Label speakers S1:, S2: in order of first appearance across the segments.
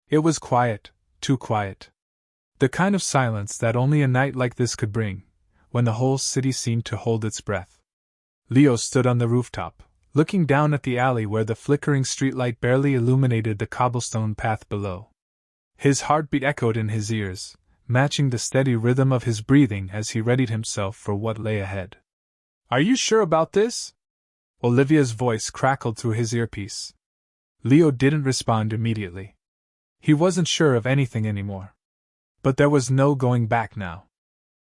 S1: It was quiet, too quiet. The kind of silence that only a night like this could bring, when the whole city seemed to hold its breath. Leo stood on the rooftop, looking down at the alley where the flickering streetlight barely illuminated the cobblestone path below. His heartbeat echoed in his ears, matching the steady rhythm of his breathing as he readied himself for what lay ahead. "Are you sure about this?" Olivia's voice crackled through his earpiece. Leo didn't respond immediately. He wasn't sure of anything anymore. But there was no going back now.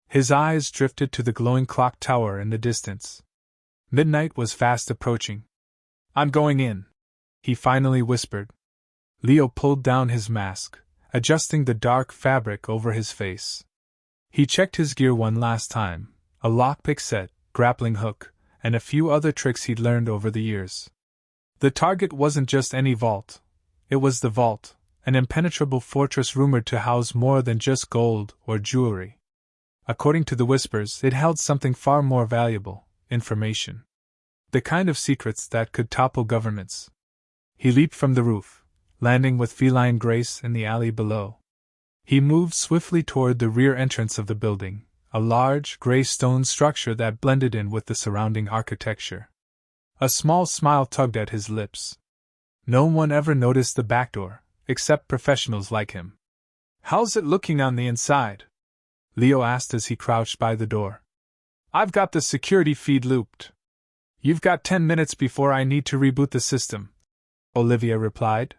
S1: His eyes drifted to the glowing clock tower in the distance. Midnight was fast approaching. "I'm going in," he finally whispered. Leo pulled down his mask, adjusting the dark fabric over his face. He checked his gear one last time, a lockpick set, grappling hook, and a few other tricks he'd learned over the years. The target wasn't just any vault. It was the vault, an impenetrable fortress rumored to house more than just gold or jewelry. According to the whispers, it held something far more valuable: information. The kind of secrets that could topple governments. He leaped from the roof, landing with feline grace in the alley below. He moved swiftly toward the rear entrance of the building, a large, gray stone structure that blended in with the surrounding architecture. A small smile tugged at his lips. No one ever noticed the back door, except professionals like him. "How's it looking on the inside?" Leo asked as he crouched by the door. "I've got the security feed looped. You've got 10 minutes before I need to reboot the system," Olivia replied.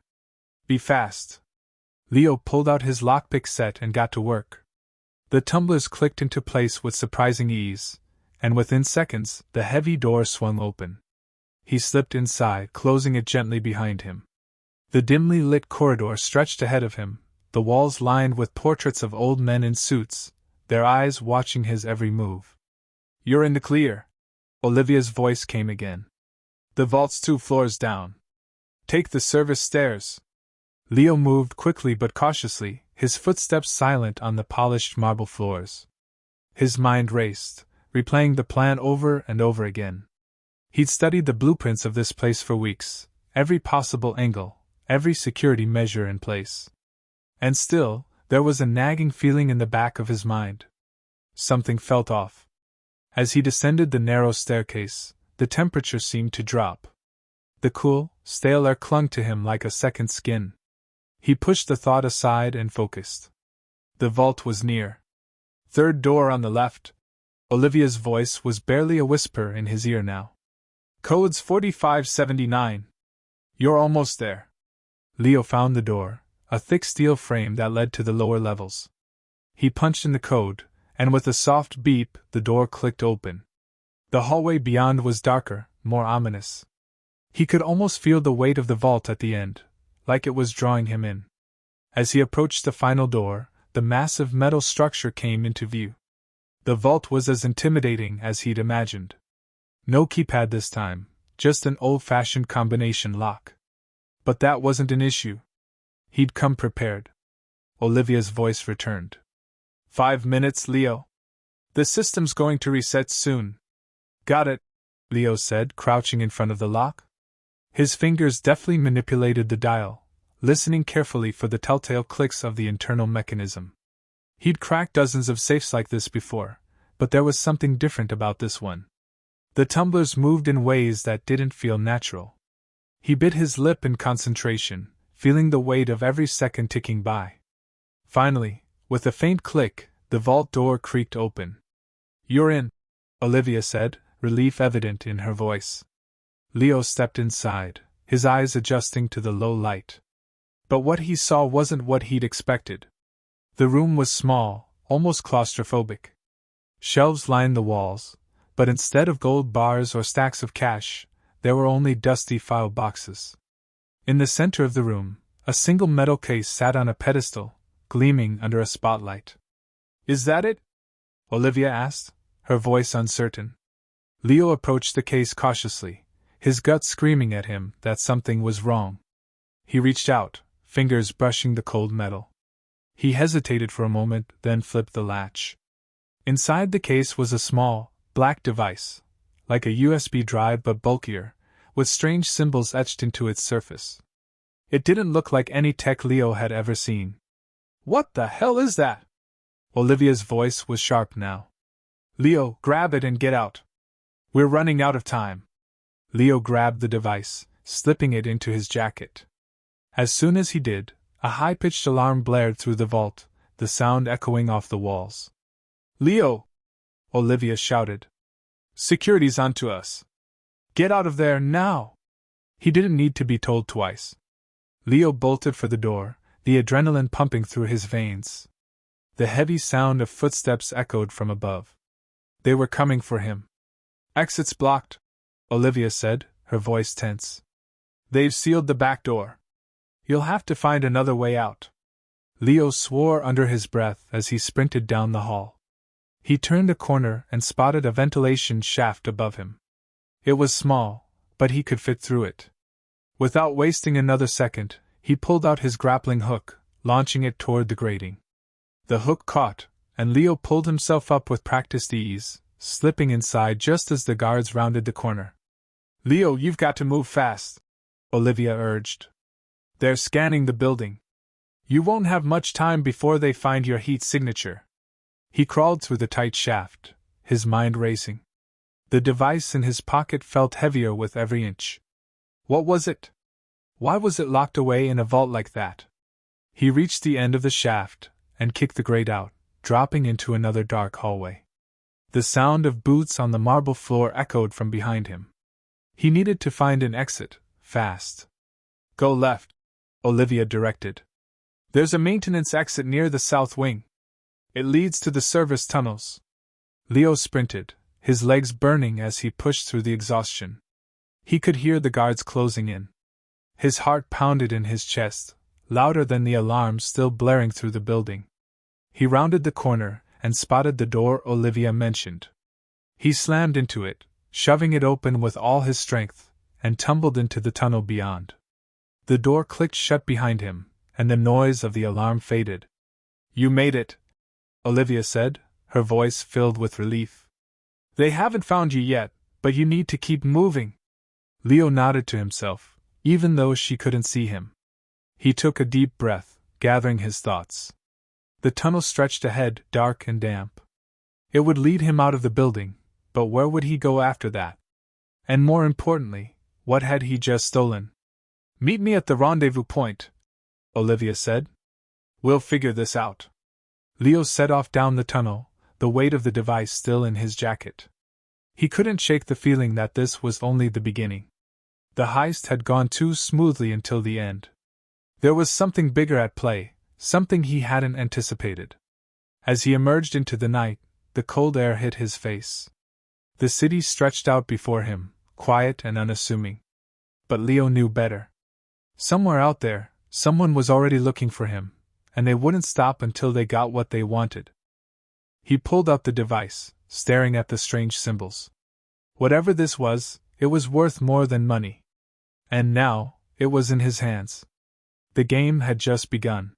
S1: "Be fast." Leo pulled out his lockpick set and got to work. The tumblers clicked into place with surprising ease, and within seconds, the heavy door swung open. He slipped inside, closing it gently behind him. The dimly lit corridor stretched ahead of him, the walls lined with portraits of old men in suits, their eyes watching his every move. "You're in the clear," Olivia's voice came again. "The vault's 2 floors down. Take the service stairs." Leo moved quickly but cautiously, his footsteps silent on the polished marble floors. His mind raced, replaying the plan over and over again. He'd studied the blueprints of this place for weeks, every possible angle, every security measure in place. And still, there was a nagging feeling in the back of his mind. Something felt off. As he descended the narrow staircase, the temperature seemed to drop. The cool, stale air clung to him like a second skin. He pushed the thought aside and focused. The vault was near. "Third door on the left." Olivia's voice was barely a whisper in his ear now. "Code's 4579. You're almost there." Leo found the door, a thick steel frame that led to the lower levels. He punched in the code, and with a soft beep, the door clicked open. The hallway beyond was darker, more ominous. He could almost feel the weight of the vault at the end, like it was drawing him in. As he approached the final door, the massive metal structure came into view. The vault was as intimidating as he'd imagined. No keypad this time, just an old-fashioned combination lock. But that wasn't an issue. He'd come prepared. Olivia's voice returned. 5 minutes, Leo. The system's going to reset soon." "Got it," Leo said, crouching in front of the lock. His fingers deftly manipulated the dial, listening carefully for the telltale clicks of the internal mechanism. He'd cracked dozens of safes like this before, but there was something different about this one. The tumblers moved in ways that didn't feel natural. He bit his lip in concentration, feeling the weight of every second ticking by. Finally, with a faint click, the vault door creaked open. "You're in," Olivia said, relief evident in her voice. Leo stepped inside, his eyes adjusting to the low light. But what he saw wasn't what he'd expected. The room was small, almost claustrophobic. Shelves lined the walls, but instead of gold bars or stacks of cash, there were only dusty file boxes. In the center of the room, a single metal case sat on a pedestal, gleaming under a spotlight. "Is that it?" Olivia asked, her voice uncertain. Leo approached the case cautiously, his gut screaming at him that something was wrong. He reached out, fingers brushing the cold metal. He hesitated for a moment, then flipped the latch. Inside the case was a small, black device, like a USB drive but bulkier, with strange symbols etched into its surface. It didn't look like any tech Leo had ever seen. What the hell is that? Olivia's voice was sharp now. Leo, grab it and get out. We're running out of time. Leo grabbed the device, slipping it into his jacket. As soon as he did, a high-pitched alarm blared through the vault, the sound echoing off the walls. Leo! Olivia shouted. Security's onto us. Get out of there now! He didn't need to be told twice. Leo bolted for the door, the adrenaline pumping through his veins. The heavy sound of footsteps echoed from above. They were coming for him. Exit's blocked, Olivia said, her voice tense. They've sealed the back door. You'll have to find another way out. Leo swore under his breath as he sprinted down the hall. He turned a corner and spotted a ventilation shaft above him. It was small, but he could fit through it. Without wasting another second, he pulled out his grappling hook, launching it toward the grating. The hook caught, and Leo pulled himself up with practiced ease, slipping inside just as the guards rounded the corner. Leo, you've got to move fast, Olivia urged. They're scanning the building. You won't have much time before they find your heat signature. He crawled through the tight shaft, his mind racing. The device in his pocket felt heavier with every inch. What was it? Why was it locked away in a vault like that? He reached the end of the shaft and kicked the grate out, dropping into another dark hallway. The sound of boots on the marble floor echoed from behind him. He needed to find an exit, fast. Go left, Olivia directed. There's a maintenance exit near the south wing. It leads to the service tunnels. Leo sprinted, his legs burning as he pushed through the exhaustion. He could hear the guards closing in. His heart pounded in his chest, louder than the alarms still blaring through the building. He rounded the corner and spotted the door Olivia mentioned. He slammed into it, shoving it open with all his strength, and tumbled into the tunnel beyond. The door clicked shut behind him, and the noise of the alarm faded. You made it, Olivia said, her voice filled with relief. They haven't found you yet, but you need to keep moving. Leo nodded to himself, even though she couldn't see him. He took a deep breath, gathering his thoughts. The tunnel stretched ahead, dark and damp. It would lead him out of the building, but where would he go after that? And more importantly, what had he just stolen? Meet me at the rendezvous point, Olivia said. We'll figure this out. Leo set off down the tunnel, the weight of the device still in his jacket. He couldn't shake the feeling that this was only the beginning. The heist had gone too smoothly until the end. There was something bigger at play, something he hadn't anticipated. As he emerged into the night, the cold air hit his face. The city stretched out before him, quiet and unassuming. But Leo knew better. Somewhere out there, someone was already looking for him, and they wouldn't stop until they got what they wanted. He pulled out the device, staring at the strange symbols. Whatever this was, it was worth more than money. And now, it was in his hands. The game had just begun.